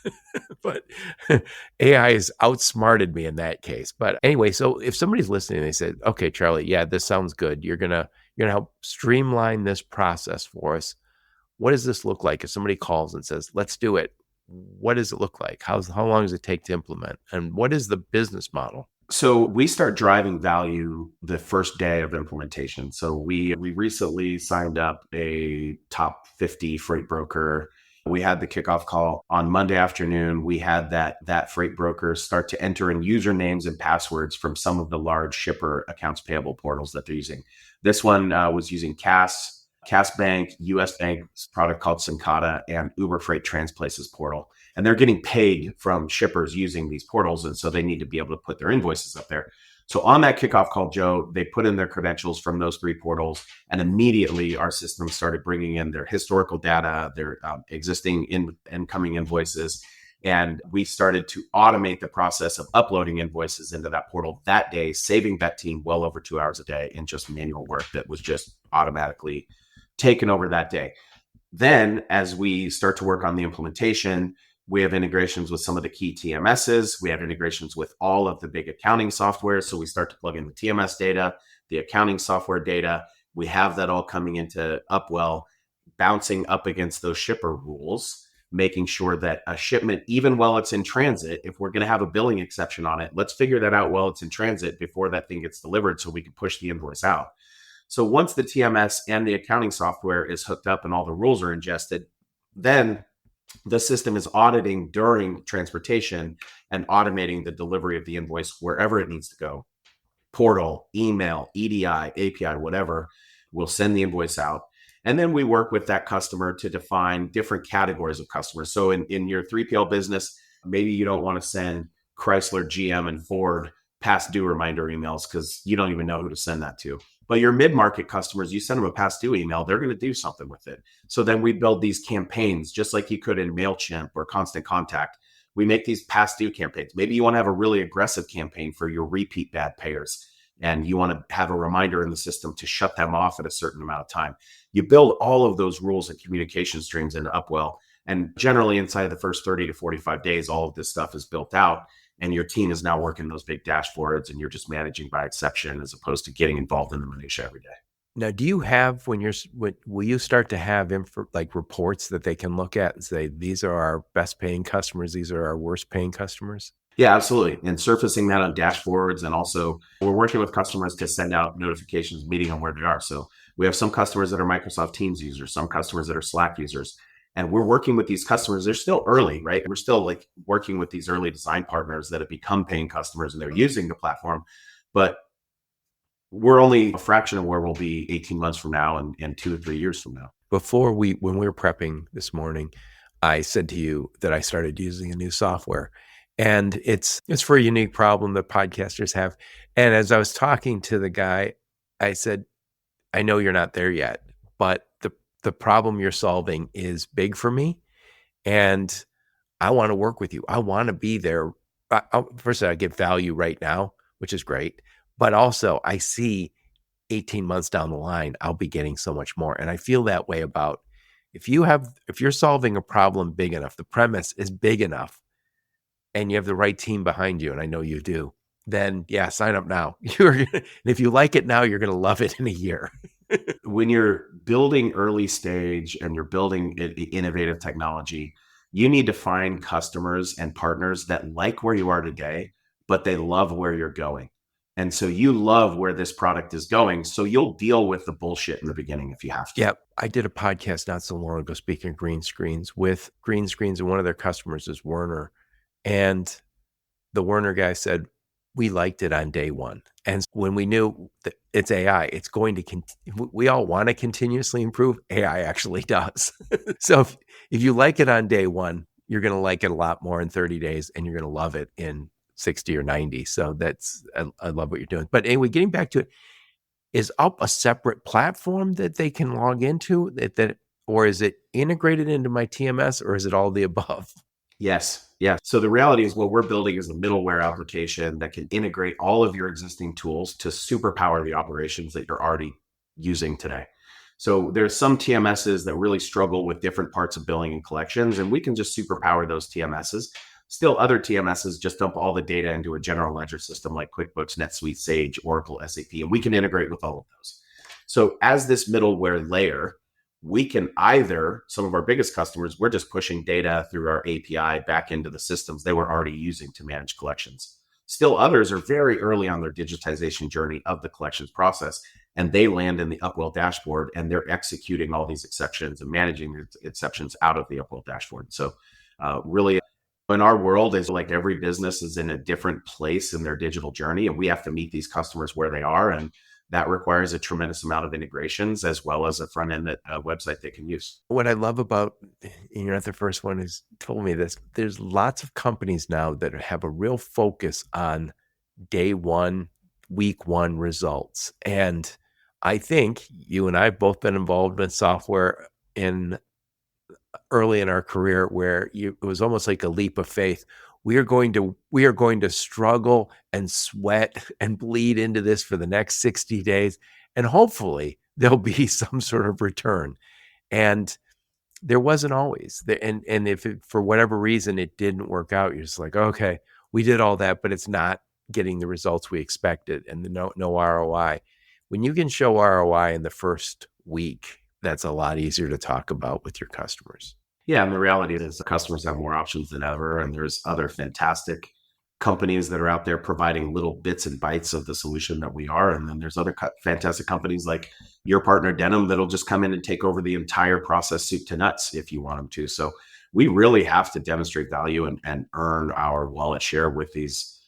But AI has outsmarted me in that case. But anyway, so if somebody's listening and they said, okay, Charlie, yeah, this sounds good. You're gonna help streamline this process for us. What does this look like? If somebody calls and says, let's do it, what does it look like? How long does it take to implement? And what is the business model? So we start driving value the first day of implementation. So we recently signed up a top 50 freight broker. We had the kickoff call on Monday afternoon. We had that freight broker start to enter in usernames and passwords from some of the large shipper accounts payable portals that they're using. This one was using Cass Bank, US Bank's product called Syncada, and Uber Freight Transplaces portal. And they're getting paid from shippers using these portals. And so they need to be able to put their invoices up there. So on that kickoff call, Joe, they put in their credentials from those 3 portals. And immediately our system started bringing in their historical data, their existing incoming invoices. And we started to automate the process of uploading invoices into that portal that day, saving that team well over 2 hours a day in just manual work that was just automatically taken over that day. Then as we start to work on the implementation, we have integrations with some of the key TMSs. We have integrations with all of the big accounting software. So we start to plug in the TMS data, the accounting software data. We have that all coming into Upwell, bouncing up against those shipper rules, making sure that a shipment, even while it's in transit, if we're going to have a billing exception on it, let's figure that out while it's in transit before that thing gets delivered so we can push the invoice out. So once the TMS and the accounting software is hooked up and all the rules are ingested, then the system is auditing during transportation and automating the delivery of the invoice wherever it needs to go. Portal, email, EDI, API, whatever, we'll send the invoice out. And then we work with that customer to define different categories of customers. So in your 3PL business, maybe you don't want to send Chrysler, GM, and Ford past due reminder emails because you don't even know who to send that to. But your mid-market customers, you send them a past due email, they're going to do something with it. So then we build these campaigns, just like you could in MailChimp or Constant Contact. We make these past due campaigns. Maybe you want to have a really aggressive campaign for your repeat bad payers, and you want to have a reminder in the system to shut them off at a certain amount of time. You build all of those rules and communication streams into Upwell. And generally inside of the first 30 to 45 days, all of this stuff is built out. And your team is now working those big dashboards, and you're just managing by exception as opposed to getting involved in the minutia every day. Now, do you have, will you start to have like reports that they can look at and say, these are our best paying customers, these are our worst paying customers? Yeah, absolutely. And surfacing that on dashboards. And also we're working with customers to send out notifications, meeting on where they are. So we have some customers that are Microsoft Teams users, some customers that are Slack users. And we're working with these customers. They're still early, right? We're still like working with these early design partners that have become paying customers and they're using the platform. But we're only a fraction of where we'll be 18 months from now and 2 or 3 years from now. When we were prepping this morning, I said to you that I started using a new software. And it's for a unique problem that podcasters have. And as I was talking to the guy, I said, I know you're not there yet, but the problem you're solving is big for me. And I want to work with you. I want to be there. First, I get value right now, which is great. But also, I see 18 months down the line, I'll be getting so much more. And I feel that way about if you're solving a problem big enough, the premise is big enough, and you have the right team behind you, and I know you do, then yeah, sign up now. And if you like it now, you're going to love it in a year. When you're building early stage and you're building innovative technology, you need to find customers and partners that like where you are today, but they love where you're going. And so you love where this product is going. So you'll deal with the bullshit in the beginning if you have to. Yeah. I did a podcast not so long ago, speaking of green screens, and one of their customers is Werner. And the Werner guy said, we liked it on day one. And when we knew that it's AI, it's going to, we all want to continuously improve. AI actually does. So if you like it on day one, you're going to like it a lot more in 30 days, and you're going to love it in 60 or 90. So I love what you're doing. But anyway, getting back to it, is Up a separate platform that they can log into or is it integrated into my TMS, or is it all the above? Yes. Yeah. So the reality is what we're building is a middleware application that can integrate all of your existing tools to superpower the operations that you're already using today. So there's some TMSs that really struggle with different parts of billing and collections, and we can just superpower those TMSs. Still, other TMSs just dump all the data into a general ledger system like QuickBooks, NetSuite, Sage, Oracle, SAP, and we can integrate with all of those. So as this middleware layer, we can either, some of our biggest customers, we're just pushing data through our API back into the systems they were already using to manage collections. Still, others are very early on their digitization journey of the collections process, and they land in the Upwell dashboard, and they're executing all these exceptions and managing the exceptions out of the Upwell dashboard. So really, in our world, is like every business is in a different place in their digital journey, and we have to meet these customers where they are. And that requires a tremendous amount of integrations as well as a front end website they can use. What I love about, you're not the first one who's told me this, there's lots of companies now that have a real focus on day one, week one results. And I think you and I have both been involved in software early in our career where it was almost like a leap of faith. We are going to struggle and sweat and bleed into this for the next 60 days. And hopefully there'll be some sort of return. And there wasn't always. And if for whatever reason it didn't work out, you're just like, okay, we did all that, but it's not getting the results we expected, and no ROI. When you can show ROI in the first week, that's a lot easier to talk about with your customers. Yeah, and the reality is the customers have more options than ever, and there's other fantastic companies that are out there providing little bits and bytes of the solution that we are. And then there's other fantastic companies like your partner Denim that'll just come in and take over the entire process soup to nuts if you want them to. So we really have to demonstrate value and earn our wallet share with these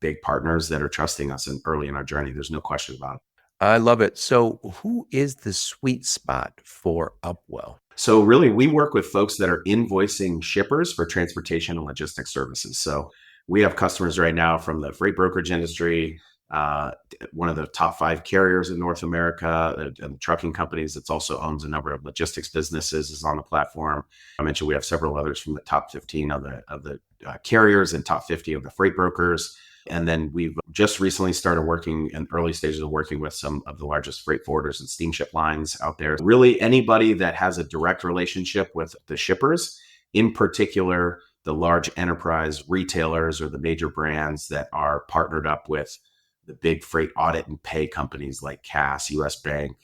big partners that are trusting us early in our journey. There's no question about it. I love it. So who is the sweet spot for Upwell? So really, we work with folks that are invoicing shippers for transportation and logistics services. So we have customers right now from the freight brokerage industry, one of the top 5 carriers in North America, and trucking companies that also owns a number of logistics businesses is on the platform. I mentioned we have several others from the top 15 of the carriers and top 50 of the freight brokers. And then we've just recently started working in early stages of working with some of the largest freight forwarders and steamship lines out there. Really, anybody that has a direct relationship with the shippers, in particular, the large enterprise retailers or the major brands that are partnered up with the big freight audit and pay companies like Cass, US Bank,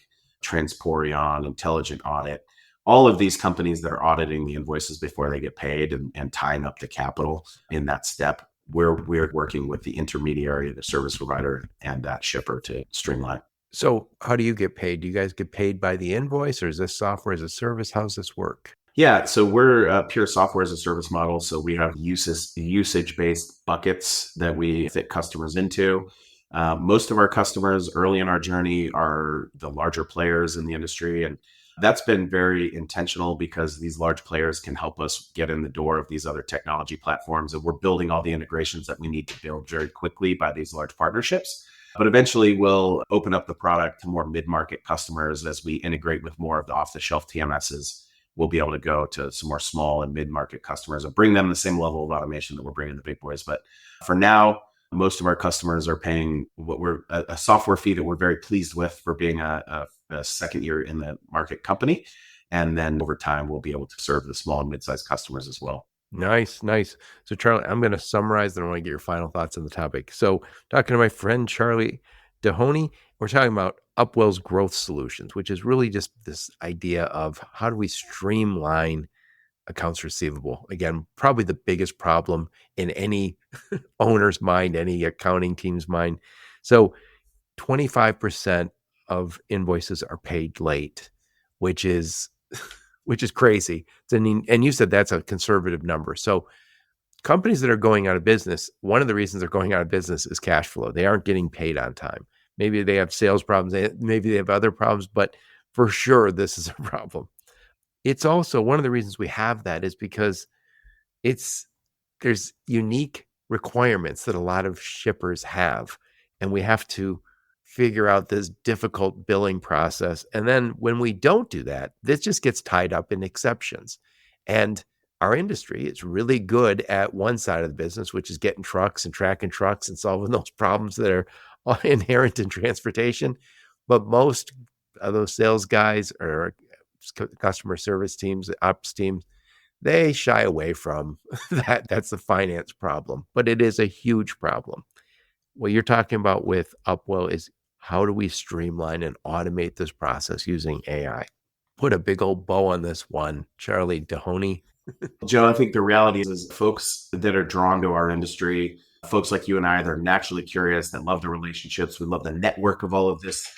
Transporion, Intelligent Audit, all of these companies that are auditing the invoices before they get paid and tying up the capital in that step. We're working with the intermediary, the service provider, and that shipper to streamline. So how do you get paid? Do you guys get paid by the invoice, or is this software as a service? How's this work? Yeah, so we're a pure software as a service model. So we have usage-based buckets that we fit customers into. Most of our customers early in our journey are the larger players in the industry, and That's been very intentional because these large players can help us get in the door of these other technology platforms. And we're building all the integrations that we need to build very quickly by these large partnerships. But eventually we'll open up the product to more mid-market customers as we integrate with more of the off-the-shelf TMSs. We'll be able to go to some more small and mid-market customers and bring them the same level of automation that we're bringing the big boys. But for now, most of our customers are paying what we're a software fee that we're very pleased with for being a second year in the market company. And then over time, we'll be able to serve the small and mid-sized customers as well. Nice, nice. So Charlie, I'm going to summarize, then I want to get your final thoughts on the topic. So talking to my friend Charley Dehoney, we're talking about Upwell's growth solutions, which is really just this idea of how do we streamline accounts receivable? Again, probably the biggest problem in any owner's mind, any accounting team's mind. So 25% of invoices are paid late, which is crazy. And you said that's a conservative number. So companies that are going out of business, one of the reasons they're going out of business is cash flow. They aren't getting paid on time. Maybe they have sales problems. Maybe they have other problems, but for sure, this is a problem. It's also one of the reasons we have that is because there's unique requirements that a lot of shippers have, and we have to figure out this difficult billing process. And then when we don't do that, this just gets tied up in exceptions. And our industry is really good at one side of the business, which is getting trucks and tracking trucks and solving those problems that are inherent in transportation. But most of those sales guys or customer service teams, ops teams, they shy away from that. That's the finance problem, but it is a huge problem. What you're talking about with Upwell is how do we streamline and automate this process using AI? Put a big old bow on this one, Charley Dehoney. Joe, I think the reality is folks that are drawn to our industry, folks like you and I that are naturally curious, that love the relationships, we love the network of all of this.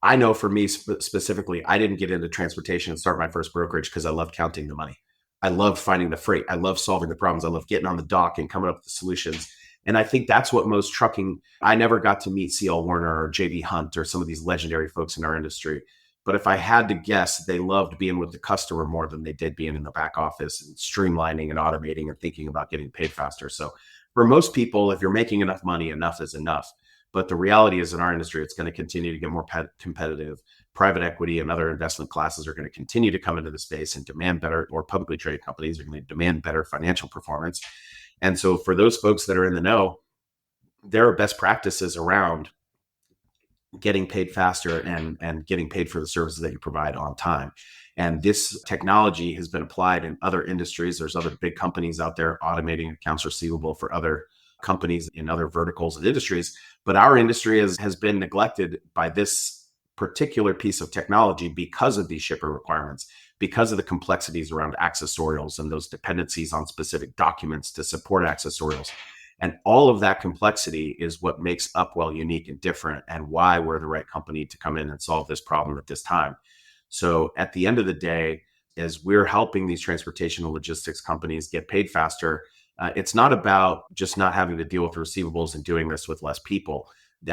I know for me specifically, I didn't get into transportation and start my first brokerage because I loved counting the money. I loved finding the freight. I love solving the problems. I love getting on the dock and coming up with the solutions. And I think that's what most trucking, I never got to meet CL Werner or JB Hunt or some of these legendary folks in our industry. But if I had to guess, they loved being with the customer more than they did being in the back office and streamlining and automating and thinking about getting paid faster. So for most people, if you're making enough money, enough is enough. But the reality is in our industry, it's going to continue to get more competitive. Private equity and other investment classes are going to continue to come into the space and demand better, or publicly traded companies are going to demand better financial performance. And so for those folks that are in the know, there are best practices around getting paid faster and getting paid for the services that you provide on time. And this technology has been applied in other industries. There's other big companies out there automating accounts receivable for other companies in other verticals and industries. But our industry has been neglected by this particular piece of technology because of these shipper requirements, because of the complexities around accessorials and those dependencies on specific documents to support accessorials. And all of that complexity is what makes Upwell unique and different and why we're the right company to come in and solve this problem at this time. So at the end of the day, as we're helping these transportation and logistics companies get paid faster, it's not about just not having to deal with receivables and doing this with less people.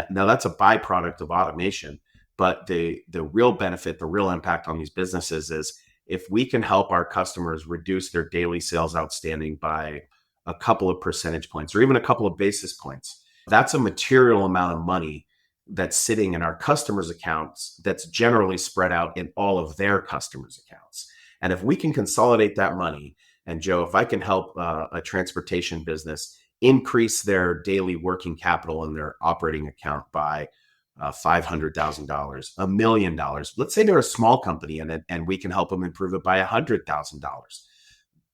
Now that's a byproduct of automation, but the real benefit, the real impact on these businesses is if we can help our customers reduce their daily sales outstanding by a couple of percentage points or even a couple of basis points, that's a material amount of money that's sitting in our customers' accounts that's generally spread out in all of their customers' accounts. And if we can consolidate that money, and Joe, if I can help a transportation business increase their daily working capital in their operating account by $500,000, $1 million, let's say they're a small company and we can help them improve it by $100,000.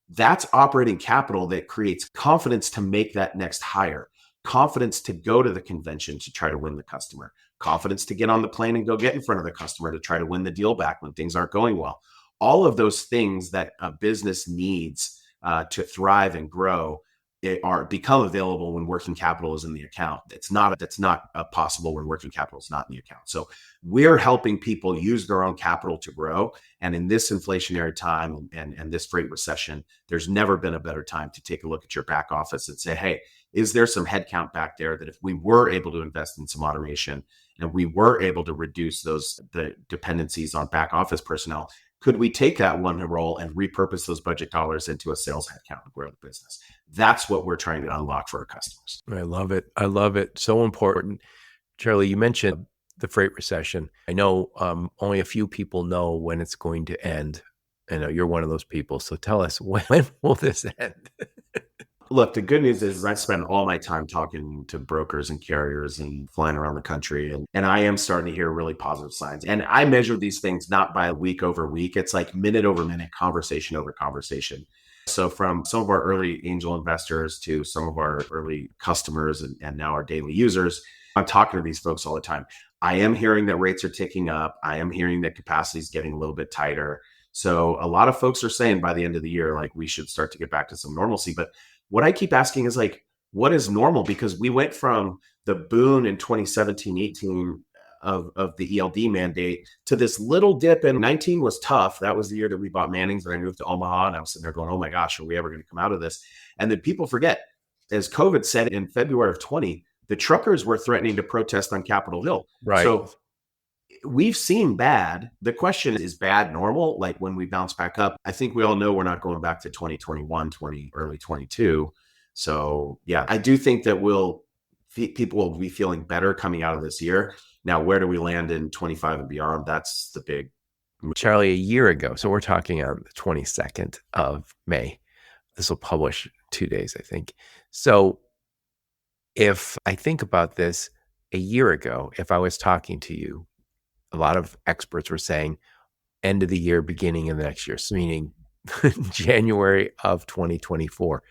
That's operating capital that creates confidence to make that next hire, confidence to go to the convention to try to win the customer, confidence to get on the plane and go get in front of the customer to try to win the deal back when things aren't going well. All of those things that a business needs to thrive and grow are become available when working capital is in the account. That's not possible when working capital is not in the account. So we're helping people use their own capital to grow. And in this inflationary time and this freight recession, there's never been a better time to take a look at your back office and say, hey, is there some headcount back there that if we were able to invest in some automation and we were able to reduce the dependencies on back office personnel, could we take that one role and repurpose those budget dollars into a sales headcount and grow the business? That's what we're trying to unlock for our customers. I love it. I love it. So important. Charlie, you mentioned the freight recession. I know only a few people know when it's going to end. I know you're one of those people. So tell us, when will this end? Look, the good news is I spend all my time talking to brokers and carriers and flying around the country. And I am starting to hear really positive signs. And I measure these things not by week over week. It's like minute over minute, conversation over conversation. So from some of our early angel investors to some of our early customers and now our daily users, I'm talking to these folks all the time. I am hearing that rates are ticking up. I am hearing that capacity is getting a little bit tighter. So a lot of folks are saying by the end of the year, like we should start to get back to some normalcy. But what I keep asking is like, what is normal? Because we went from the boom in 2017, 18 of the ELD mandate to this little dip in 19 was tough. That was the year that we bought Manning's and I moved to Omaha and I was sitting there going, oh my gosh, are we ever going to come out of this? And then people forget, as COVID said in February of 20, the truckers were threatening to protest on Capitol Hill. Right. So we've seen bad. The question is bad normal? Like when we bounce back up, I think we all know we're not going back to 2021, early 22. So yeah, I do think that people will be feeling better coming out of this year. Now, where do we land in 25 and beyond? That's the big. Charlie, a year ago, so we're talking on the 22nd of May. This will publish 2 days, I think. So if I think about this a year ago, if I was talking to you, a lot of experts were saying end of the year, beginning of the next year, so meaning January of 2024.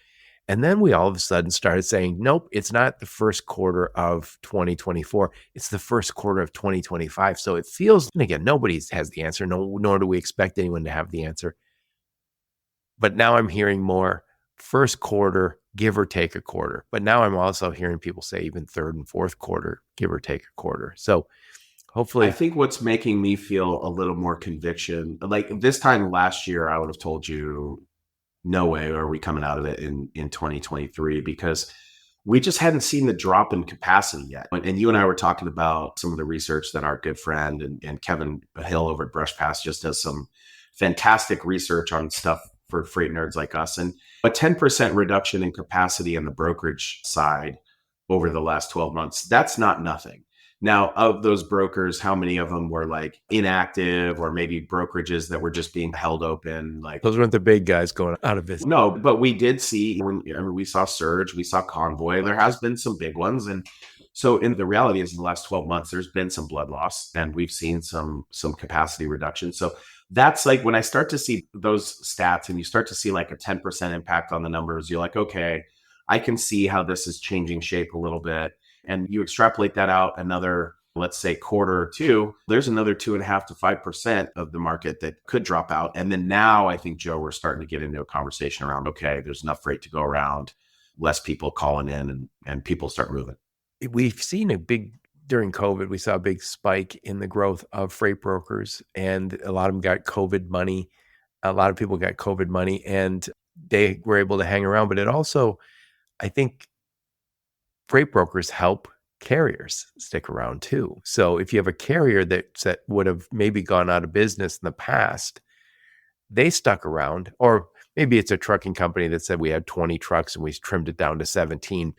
And then we all of a sudden started saying, nope, it's not the first quarter of 2024. It's the first quarter of 2025. So it feels, and again, nobody has the answer, nor do we expect anyone to have the answer. But now I'm hearing more first quarter, give or take a quarter. But now I'm also hearing people say even third and fourth quarter, give or take a quarter. So hopefully. I think what's making me feel a little more conviction, like this time last year, I would have told you, no way are we coming out of it in 2023 because we just hadn't seen the drop in capacity yet. And you and I were talking about some of the research that our good friend and Kevin Hill over at Brush Pass just does some fantastic research on stuff for freight nerds like us. And a 10% reduction in capacity on the brokerage side over the last 12 months, that's not nothing. Now, of those brokers, how many of them were like inactive or maybe brokerages that were just being held open? Like those weren't the big guys going out of business. No, but we did see, we saw Surge, we saw Convoy. There has been some big ones. And so in the reality is in the last 12 months, there's been some blood loss and we've seen some capacity reduction. So that's like when I start to see those stats and you start to see like a 10% impact on the numbers, you're like, okay, I can see how this is changing shape a little bit. And you extrapolate that out another, let's say, quarter or two, there's another 2.5% to 5% of the market that could drop out. And then now I think, Joe, we're starting to get into a conversation around, okay, there's enough freight to go around, less people calling in and people start moving. We've seen during COVID, we saw a big spike in the growth of freight brokers and a lot of them got COVID money. A lot of people got COVID money and they were able to hang around. But it also, I think, freight brokers help carriers stick around too. So if you have a carrier that would have maybe gone out of business in the past, they stuck around, or maybe it's a trucking company that said we had 20 trucks and we trimmed it down to 17.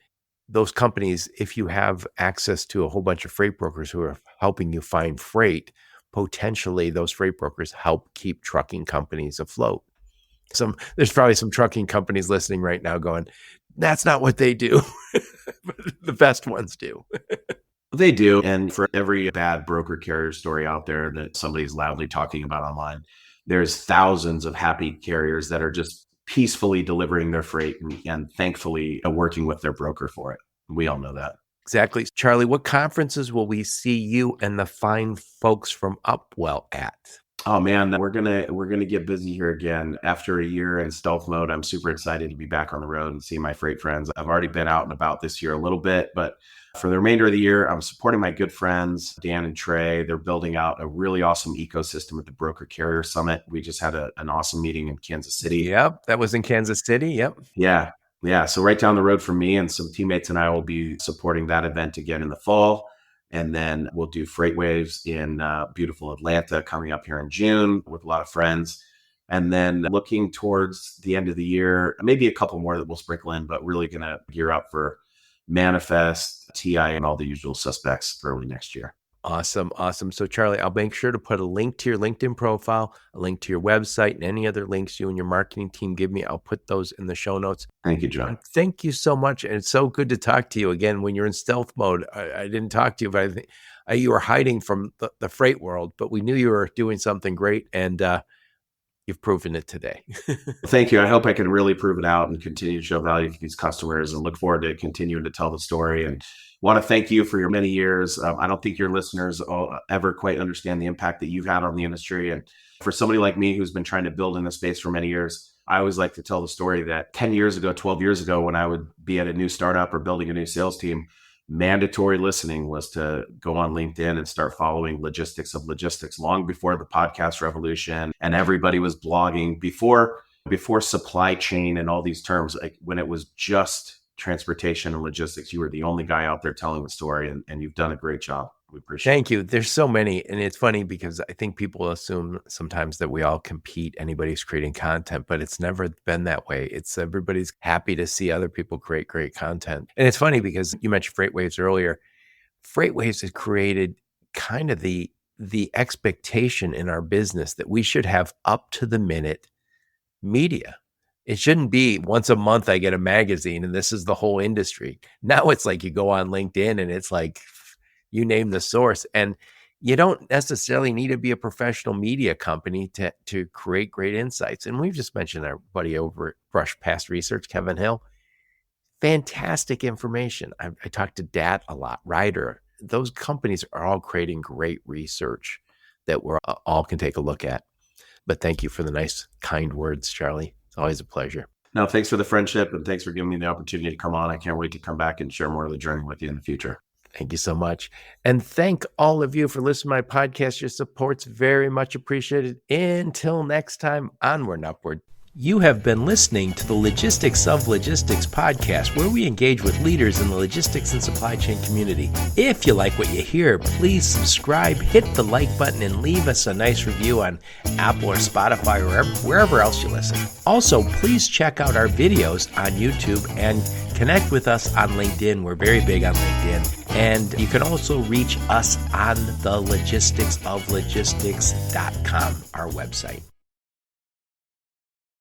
Those companies, if you have access to a whole bunch of freight brokers who are helping you find freight, potentially those freight brokers help keep trucking companies afloat. There's probably some trucking companies listening right now going, that's not what they do. But the best ones do. They do. And for every bad broker carrier story out there that somebody's loudly talking about online, there's thousands of happy carriers that are just peacefully delivering their freight and thankfully working with their broker for it. We all know that. Exactly. Charlie, what conferences will we see you and the fine folks from Upwell at? Oh man, we're gonna get busy here again. After a year in stealth mode, I'm super excited to be back on the road and see my freight friends. I've already been out and about this year a little bit, but for the remainder of the year, I'm supporting my good friends, Dan and Trey. They're building out a really awesome ecosystem at the Broker Carrier Summit. We just had an awesome meeting in Kansas City. Yep, that was in Kansas City. Yep. Yeah. Yeah. So right down the road from me and some teammates and I will be supporting that event again in the fall. And then we'll do Freight Waves in beautiful Atlanta coming up here in June with a lot of friends. And then looking towards the end of the year, maybe a couple more that we'll sprinkle in, but really going to gear up for Manifest, TI, and all the usual suspects early next year. Awesome. Awesome. So Charlie, I'll make sure to put a link to your LinkedIn profile, a link to your website, and any other links you and your marketing team give me. I'll put those in the show notes. Thank you, John. And thank you so much. And it's so good to talk to you again when you're in stealth mode. I didn't talk to you, but I think you were hiding from the freight world, but we knew you were doing something great. And you've proven it today. Thank you. I hope I can really prove it out and continue to show value to these customers and look forward to continuing to tell the story. And want to thank you for your many years. I don't think your listeners ever quite understand the impact that you've had on the industry. And for somebody like me who's been trying to build in this space for many years, I always like to tell the story that 10 years ago, 12 years ago, when I would be at a new startup or building a new sales team, mandatory listening was to go on LinkedIn and start following Logistics of Logistics long before the podcast revolution. And everybody was blogging before supply chain and all these terms, like when it was just transportation and logistics. You were the only guy out there telling the story, and you've done a great job. We appreciate it. Thank you. There's so many. And it's funny because I think people assume sometimes that we all compete, anybody's creating content, but it's never been that way. It's everybody's happy to see other people create great content. And it's funny because you mentioned Freight Waves earlier. Freight Waves has created kind of the expectation in our business that we should have up to the minute media. It shouldn't be once a month I get a magazine and this is the whole industry. Now it's like you go on LinkedIn and it's like, you name the source. And you don't necessarily need to be a professional media company to create great insights. And we've just mentioned our buddy over at Brush Past Research, Kevin Hill. Fantastic information. I talked to Dat a lot, Ryder. Those companies are all creating great research that we all can take a look at. But thank you for the nice, kind words, Charlie. It's always a pleasure. No, thanks for the friendship and thanks for giving me the opportunity to come on. I can't wait to come back and share more of the journey with you in the future. Thank you so much. And thank all of you for listening to my podcast. Your support's very much appreciated. Until next time, onward and upward. You have been listening to the Logistics of Logistics podcast, where we engage with leaders in the logistics and supply chain community. If you like what you hear, please subscribe, hit the like button, and leave us a nice review on Apple or Spotify or wherever else you listen. Also, please check out our videos on YouTube and connect with us on LinkedIn. We're very big on LinkedIn. And you can also reach us on the logisticsoflogistics.com, our website.